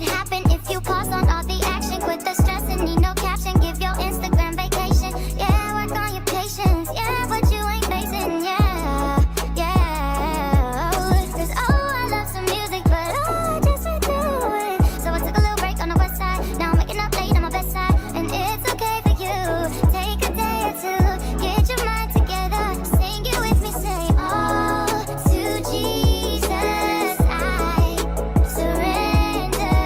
would happen if you pause on all the action. Quit the stress and need no caption. Give your Instagram vacation. Yeah, work on your patience. Yeah, but you ain't facing. Yeah, yeah. Cause I love some music, but I just can't do it. So I took a little break on the west side. Now I'm waking up late on my best side. And it's okay for you. Take a day or two. Get your mind together. Sing it with me. Say, oh, to Jesus I surrender.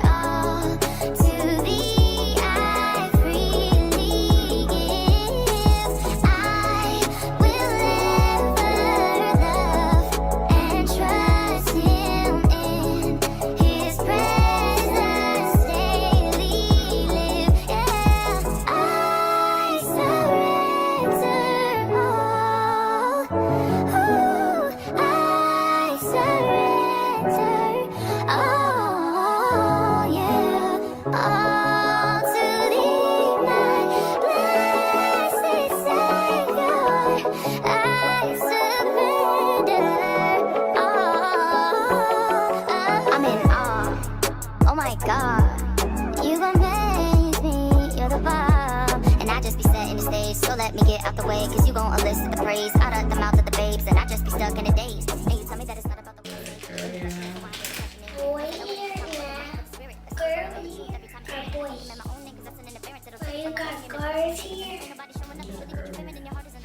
All to thee I freely give. I will ever love and trust him in his presence daily live. Yeah, I surrender all. Ooh, I surrender all. Yeah, all to thee, my blessed Savior. I surrender all. I'm in awe. Oh my God, you gon' amaze me. You're the bomb, and I just be setting the stage. So let me get out the way, cause you gon' elicit the praise out of the mouth of the babes, and I just be stuck in the days. And you tell me that it's not about the Boy here now. Girl here. Or boy here. So you got girls here.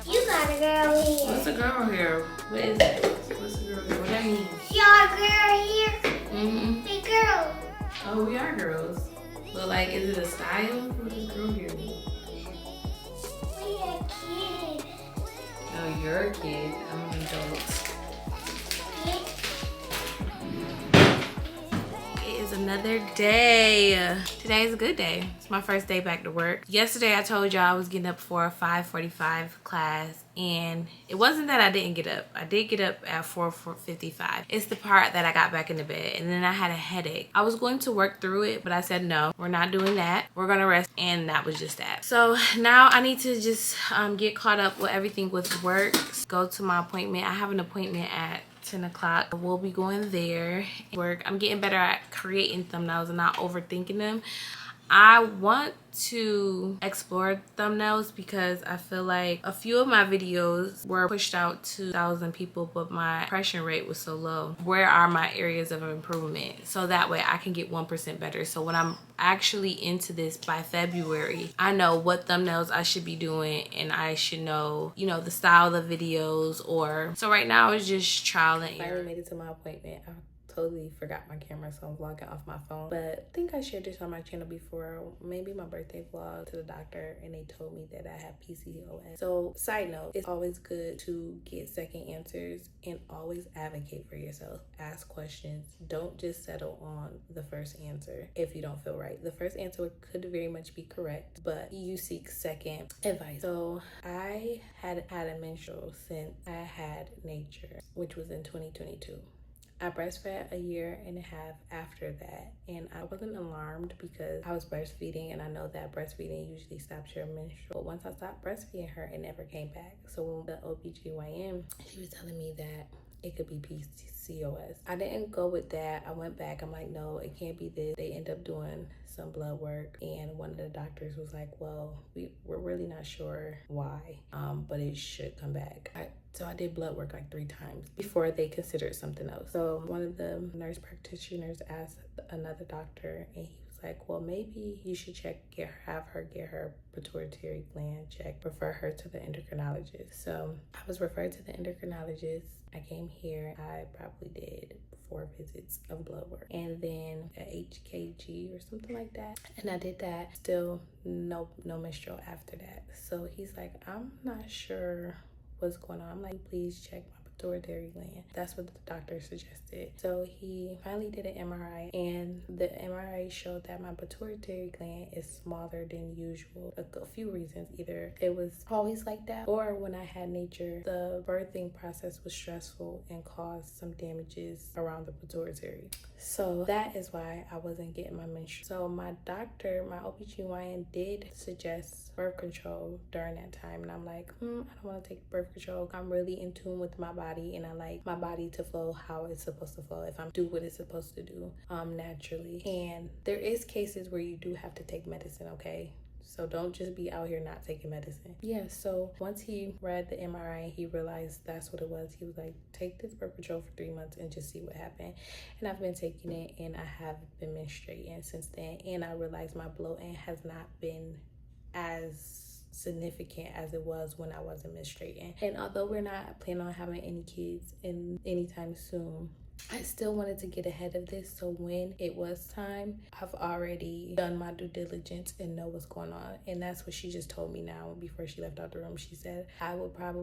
You got a girl here. What's a girl here? What is it? What's a girl here? What that mean? Y'all girl here. Mm-hmm. Big girl. Oh, we are girls. But like, is it a style? What does girl here mean? We a kid. Oh, you're a kid. I'm an adult. It is another day. Today is a good day. It's my first day back to work. Yesterday I told y'all I was getting up for a 5:45 class, and it wasn't that I didn't get up. I did get up at 4:55. It's the part that I got back into bed and then I had a headache. I was going to work through it, but I said no, we're not doing that. We're gonna rest, and that was just that. So now I need to just get caught up with everything with work, go to my appointment. I have an appointment at 10 o'clock. We'll be going there. Work. I'm getting better at creating thumbnails and not overthinking them. I want to explore thumbnails because I feel like a few of my videos were pushed out to 1,000 people, but my impression rate was so low. Where are my areas of improvement? So that way I can get 1% better. So when I'm actually into this by February, I know what thumbnails I should be doing, and I should know, you know, the style of videos. Or so right now it's just trial and error. Finally made it to my appointment. Totally forgot my camera, so I'm vlogging off my phone. But I think I shared this on my channel before, maybe my birthday vlog, to the doctor, and they told me that I have PCOS. So side note, it's always good to get second answers and always advocate for yourself. Ask questions. Don't just settle on the first answer if you don't feel right. The first answer could very much be correct, but you seek second advice. So I had had a menstrual since I had Nature, which was in 2022. I breastfed a year and a half after that, and I wasn't alarmed because I was breastfeeding, and I know that breastfeeding usually stops your menstrual. But once I stopped breastfeeding her, it never came back. So when the OBGYN, she was telling me that it could be PCOS. I didn't go with that. I went back. I'm like, no, it can't be this. They end up doing some blood work, and one of the doctors was like, well, we're really not sure why, but it should come back. So I did blood work like 3 times before they considered something else. So one of the nurse practitioners asked another doctor, and he was like, well, maybe you should have her get her pituitary gland checked, refer her to the endocrinologist. So I was referred to the endocrinologist. I came here. I probably did 4 visits of blood work, and then a HKG or something like that. And I did that. Still no menstrual after that. So he's like, I'm not sure what's going on. I'm like, please check my pituitary gland. That's what the doctor suggested. So he finally did an MRI, and the MRI showed that my pituitary gland is smaller than usual. A few reasons. Either it was always like that, or when I had Nature, the birthing process was stressful and caused some damages around the pituitary. So that is why I wasn't getting my menstrual. So my doctor, my OBGYN, did suggest birth control during that time, and I'm like, I don't want to take birth control. I'm really in tune with my body. body, and I like my body to flow how it's supposed to flow if I'm do what it's supposed to do naturally. And there is cases where you do have to take medicine, okay? So don't just be out here not taking medicine. Yeah, so once he read the MRI, he realized that's what it was. He was like, take this birth control for 3 months and just see what happened. And I've been taking it, and I have been menstruating since then. And I realized my bloating has not been as significant as it was when I wasn't menstruating. And although we're not planning on having any kids in anytime soon, I still wanted to get ahead of this, so when it was time, I've already done my due diligence and know what's going on. And that's what she just told me now before she left out the room. She said I would have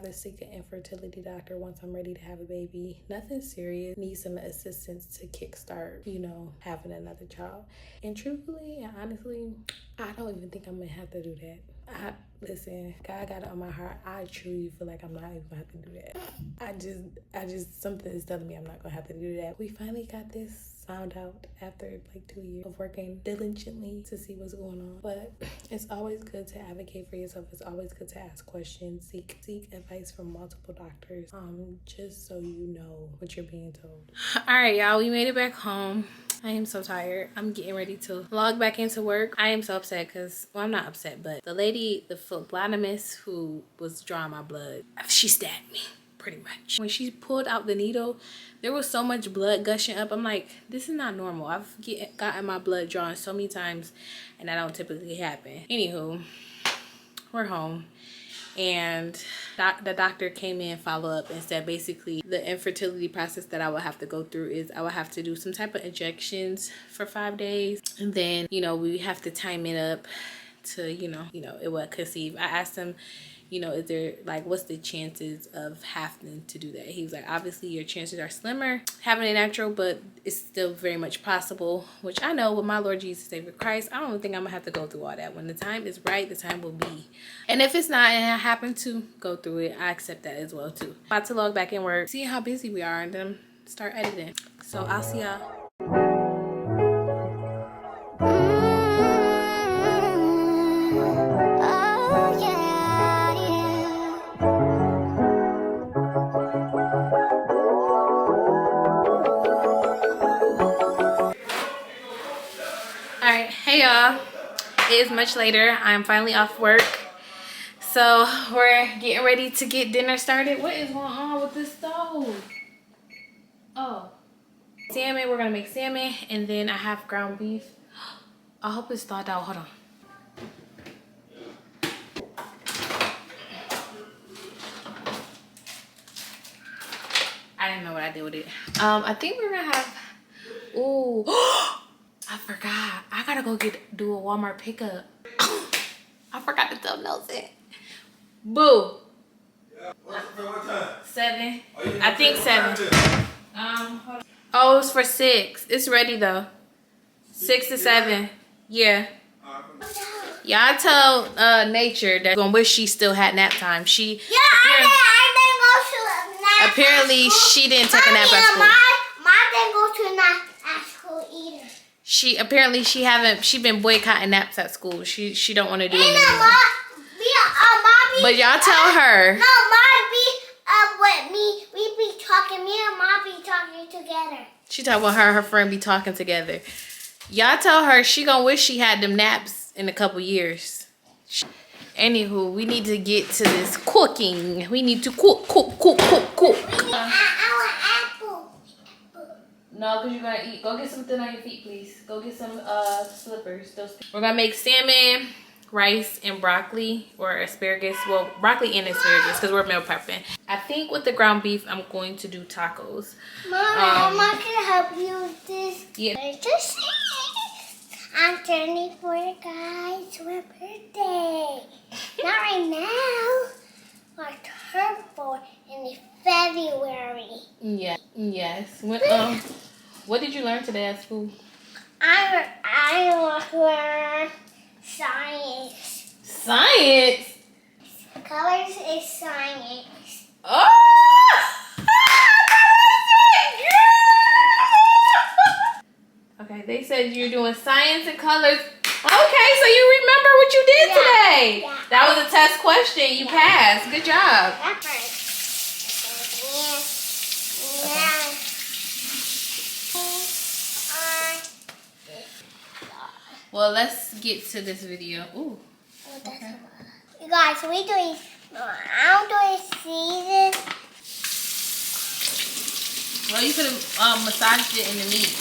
to seek an infertility doctor once I'm ready to have a baby. Nothing serious, need some assistance to kickstart, you know, having another child. And truthfully and honestly, I don't even think I'm gonna have to do that. Listen, God got it on my heart. I truly feel like I'm not even gonna have to do that. I just something is telling me I'm not gonna have to do that. We finally got this found out after like 2 years of working diligently to see what's going on. But it's always good to advocate for yourself. It's always good to ask questions, seek advice from multiple doctors, just so you know what you're being told. All right, y'all, we made it back home. I am so tired. I'm getting ready to log back into work. I am so upset because, well, I'm not upset, but the lady, the phlebotomist who was drawing my blood, she stabbed me pretty much. When she pulled out the needle, there was so much blood gushing up. I'm like, this is not normal. I've gotten my blood drawn so many times and that don't typically happen. Anywho, we're home. And the doctor came in, follow up, and said basically the infertility process that I would have to go through is I would have to do some type of injections for 5 days, and then, you know, we have to time it up to, you know, it would conceive. I asked him, you know, is there, like, what's the chances of having to do that? He was like, obviously your chances are slimmer having it natural, but it's still very much possible, which I know with my Lord Jesus Savior Christ, I don't think I'm gonna have to go through all that. When the time is right, the time will be. And if it's not and I happen to go through it, I accept that as well too. About to log back in work, see how busy we are, and then start editing. So I'll see y'all. Oh, yeah, yeah. All right, hey y'all, it is much later. I'm finally off work, so we're getting ready to get dinner started. What is going on with this stove? Oh, salmon. We're gonna make salmon, and then I have ground beef. I hope it's thawed out. Hold on. I didn't know what I did with it. I think we're gonna have, ooh, I forgot. I gotta go do a Walmart pickup. I forgot to tell Nelson. Boo. Yeah. What time? 7. Oh, I think 7. Hold on. Oh, it's for 6. It's ready though. 6 to 7. Yeah. Yeah, I told Nature that I'm gonna wish she still had nap time. I didn't go to nap. Apparently she didn't take a nap at school. Mom didn't go to nap at school either. She been boycotting naps at school. She don't want to do it And anymore. But y'all tell her. No, Mom be with me. We be talking. Me and Mom be talking together. She talking about her and her friend be talking together. Y'all tell her she gonna wish she had them naps in a couple years. Anywho, we need to get to this cooking. We need to cook. I want apple. No, because you're gonna eat. Go get something on your feet, please. Go get some slippers. We're gonna make salmon, rice, and broccoli or asparagus. Well, broccoli and asparagus because we're meal prepping. I think with the ground beef, I'm going to do tacos. Mom, I can help you with this. Yeah. I'm turning 4, guys. It's my birthday. Not right now. I turn 4 in February. Yeah. Yes. What did you learn today at school? I learned science. Science. Colors is science. Oh! Okay, they said you're doing science and colors. Okay, so you remember what you did today. Yeah. That was a test question. You passed. Good job. That's right. Well, let's get to this video. Ooh. Oh, that's a lot. You guys, we doing. I'm doing season. Well, you could have massaged it in the meat.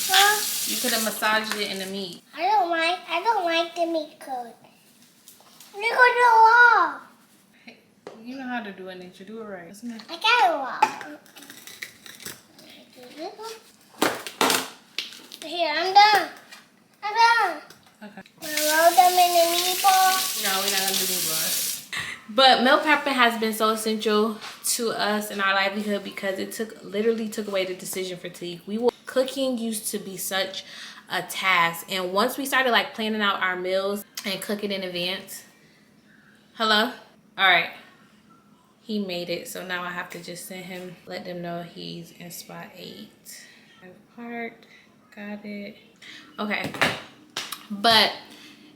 Huh? You could have massaged it in the meat. I don't like the meat coat. Look at the wall. Hey, you know how to do it, Nature. Do it right. Isn't it? I got a wall. Here, I'm done. I'm done. Okay. I roll them in the meatball. No, we're not gonna do meatballs. But meal prepping has been so essential to us in our livelihood because it literally took away the decision fatigue. Cooking used to be such a task, and once we started like planning out our meals and cooking in advance. Hello? All right. He made it, so now I have to just send him, let them know he's in spot 8. I've parked, got it. Okay. But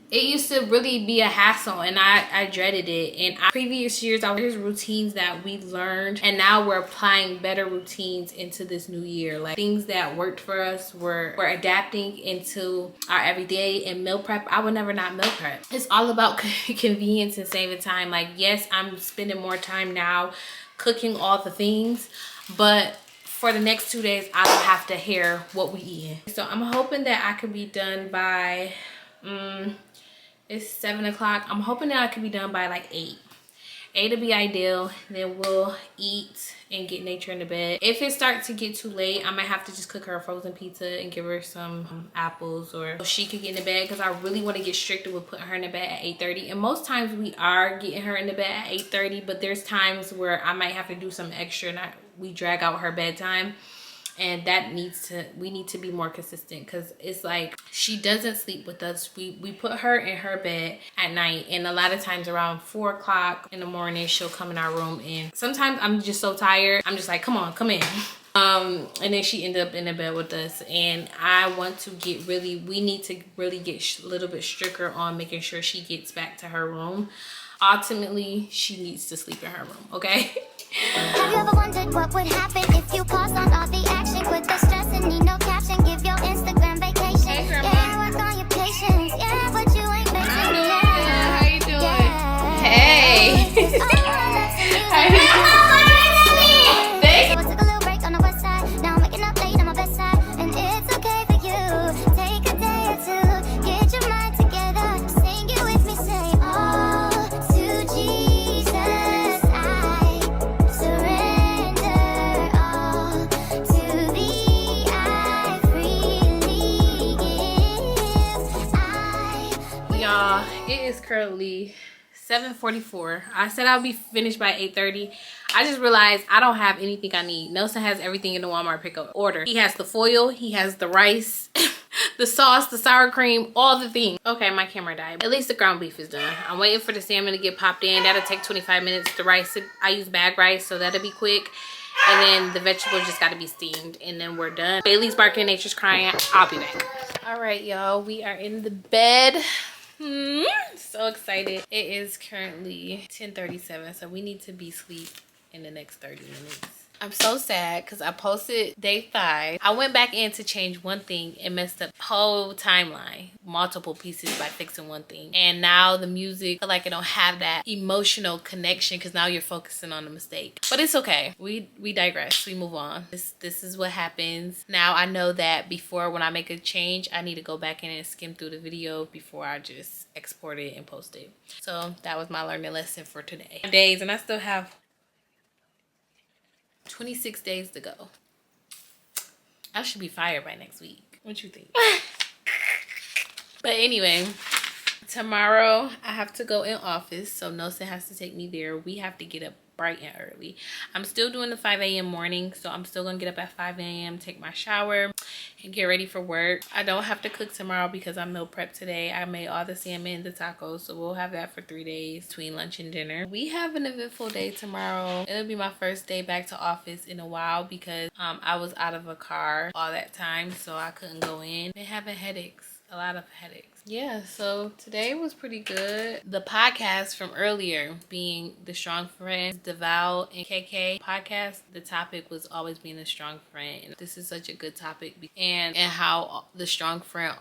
it used to really be a hassle, and I dreaded it. And previous years, there's routines that we learned, and now we're applying better routines into this new year. Like things that worked for us, we're adapting into our everyday. And meal prep, I would never not meal prep. It's all about convenience and saving time. Like, yes, I'm spending more time now cooking all the things, but for the next 2 days, I don't have to hear what we eat. So I'm hoping that I could be done by it's 7 o'clock. I'm hoping that I could be done by like 8. 8 would be ideal. Then we'll eat and get Nature in the bed. If it starts to get too late, I might have to just cook her a frozen pizza and give her some apples, or she could get in the bed, because I really want to get stricter with putting her in the bed at 8:30. And most times we are getting her in the bed at 8:30, but there's times where I might have to do some extra and we drag out her bedtime. And we need to be more consistent, because it's like she doesn't sleep with us. We put her in her bed at night, and a lot of times around 4 o'clock in the morning she'll come in our room, and sometimes I'm just so tired, I'm just like, come on, come in. And then she ended up in the bed with us. And I want to we need to really get a little bit stricter on making sure she gets back to her room. Ultimately, she needs to sleep in her room, okay? Have you ever wondered what would happen if you pause on all the action? Quit the stress and need no caption. Give your Instagram vacation. Hey, Grandma. Yeah, work on your patience. Yeah, but you ain't facing. How you doing? Yeah. Hey. It's all that's in you. How you So I took a little break on the west side. Now I'm waking up late on my best side. And it's okay for you. Take a day or two. Get your mind together. Sing it with me. Say, oh, to Jesus I surrender. All to thee I freely give. Y'all, it is currently 7:44. I said I'll be finished by 8:30. I just realized I don't have anything I need. Nelson has everything in the Walmart pickup order. He has the foil, he has the rice, the sauce, the sour cream, all the things. Okay, my camera died. At least the ground beef is done. I'm waiting for the salmon to get popped in. That'll take 25 minutes. The rice, I use bag rice, so that'll be quick. And then the vegetables just gotta be steamed, and then we're done. Bailey's barking, Nature's crying. I'll be back. All right, y'all, we are in the bed. So excited. It is currently 10:37, so we need to be asleep in the next 30 minutes. I'm so sad because I posted day 5. I went back in to change one thing and messed up the whole timeline, multiple pieces, by fixing one thing. And now the music, I feel like I don't have that emotional connection because now you're focusing on the mistake. But it's okay. We digress. We move on. This is what happens. Now I know that before, when I make a change, I need to go back in and skim through the video before I just export it and post it. So that was my learning lesson for today. Days, and I still have 26 days to go. I should be fired by next week. What you think? But anyway, tomorrow I have to go in office, so Nelson has to take me there. We have to get up bright and early. I'm still doing the 5 a.m. morning, so I'm still gonna get up at 5 a.m., take my shower, and get ready for work. I don't have to cook tomorrow because I meal prep today. I made all the salmon and the tacos, so we'll have that for 3 days between lunch and dinner. We have an eventful day tomorrow. It'll be my first day back to office in a while because I was out of a car all that time, so I couldn't go in. Been having headaches, a lot of headaches. Yeah, so today was pretty good. The podcast from earlier being the Strong Friends, Devout and KK podcast, the topic was always being a strong friend. And this is such a good topic, and how the strong friend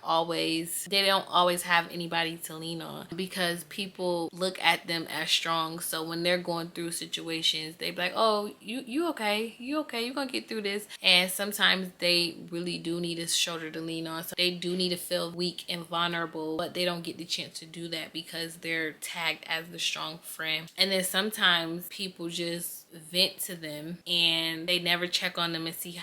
they don't always have anybody to lean on because people look at them as strong. So when they're going through situations, they be like, oh, you okay, you're gonna get through this. And sometimes they really do need a shoulder to lean on. So they do need to feel weak and vulnerable, but they don't get the chance to do that because they're tagged as the strong friend. And then sometimes people just vent to them and they never check on them and see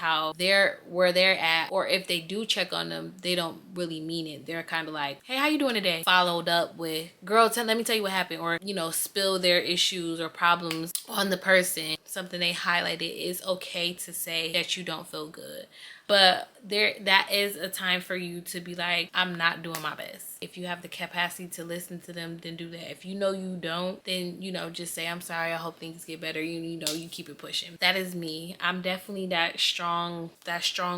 where they're at, or if they do check on them, they don't really mean it. They're kind of like, hey, how you doing today? Followed up with, girl, let me tell you what happened, or spill their issues or problems on the person. Something they highlighted is okay to say that you don't feel good. But that is a time for you to be like, I'm not doing my best. If you have the capacity to listen to them, then do that. If you know you don't, then just say, I'm sorry, I hope things get better. You keep it pushing. That is me. I'm definitely that strong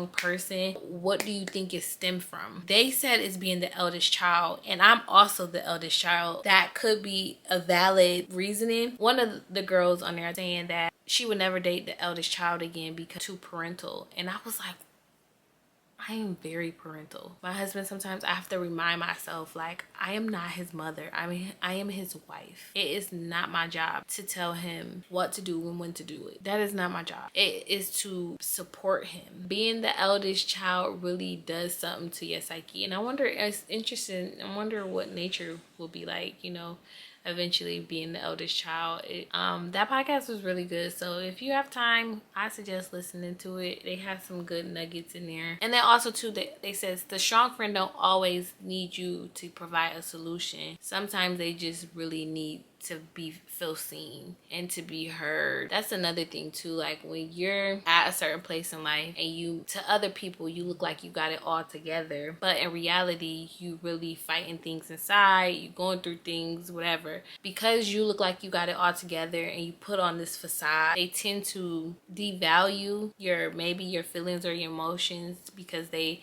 person. What do you think it stemmed from? They said it's being the eldest child, and I'm also the eldest child. That could be a valid reasoning. One of the girls on there saying that she would never date the eldest child again because too parental. And I was like, I am very parental. My husband, sometimes I have to remind myself, like, I am not his mother. I am his wife. It is not my job to tell him what to do and when to do it. That is not my job. It is to support him. Being the eldest child really does something to your psyche. And I wonder, it's interesting, I wonder what nature will be like, eventually being the eldest child. That podcast was really good, so if you have time, I suggest listening to it. They have some good nuggets in there. And then also too, they says the strong friend don't always need you to provide a solution. Sometimes they just really need to feel seen and to be heard. That's another thing too. Like when you're at a certain place in life and to other people, you look like you got it all together, but in reality, you really fighting things inside, you going through things, whatever. Because you look like you got it all together and you put on this facade, they tend to devalue maybe your feelings or your emotions because they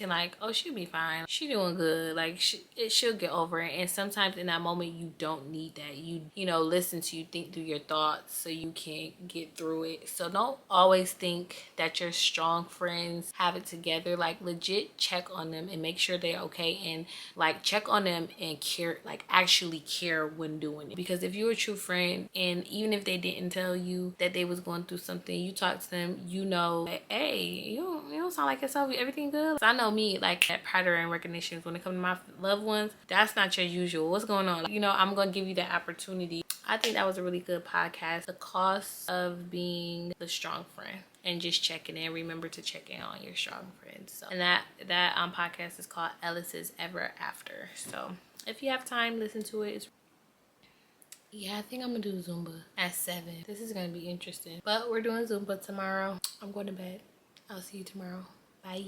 like, oh, she'll be fine, she doing good, like she'll get over it. And sometimes in that moment you don't need that. You listen to you, think through your thoughts so you can get through it. So don't always think that your strong friends have it together. Like legit check on them and make sure they're okay, and like check on them and care, like actually care when doing it. Because if you're a true friend, and even if they didn't tell you that they was going through something, you talk to them, like, hey, you don't sound like yourself, everything good? So I know me, like that pattern and recognition when it comes to my loved ones, that's not your usual. What's going on? I'm gonna give you that opportunity. I think that was a really good podcast. The cost of being the strong friend and just checking in. Remember to check in on your strong friends. So, and that podcast is called Ellis's Ever After. So if you have time, listen to it. Yeah, I think I'm gonna do Zumba at 7. This is gonna be interesting. But we're doing Zumba tomorrow. I'm going to bed. I'll see you tomorrow. Bye.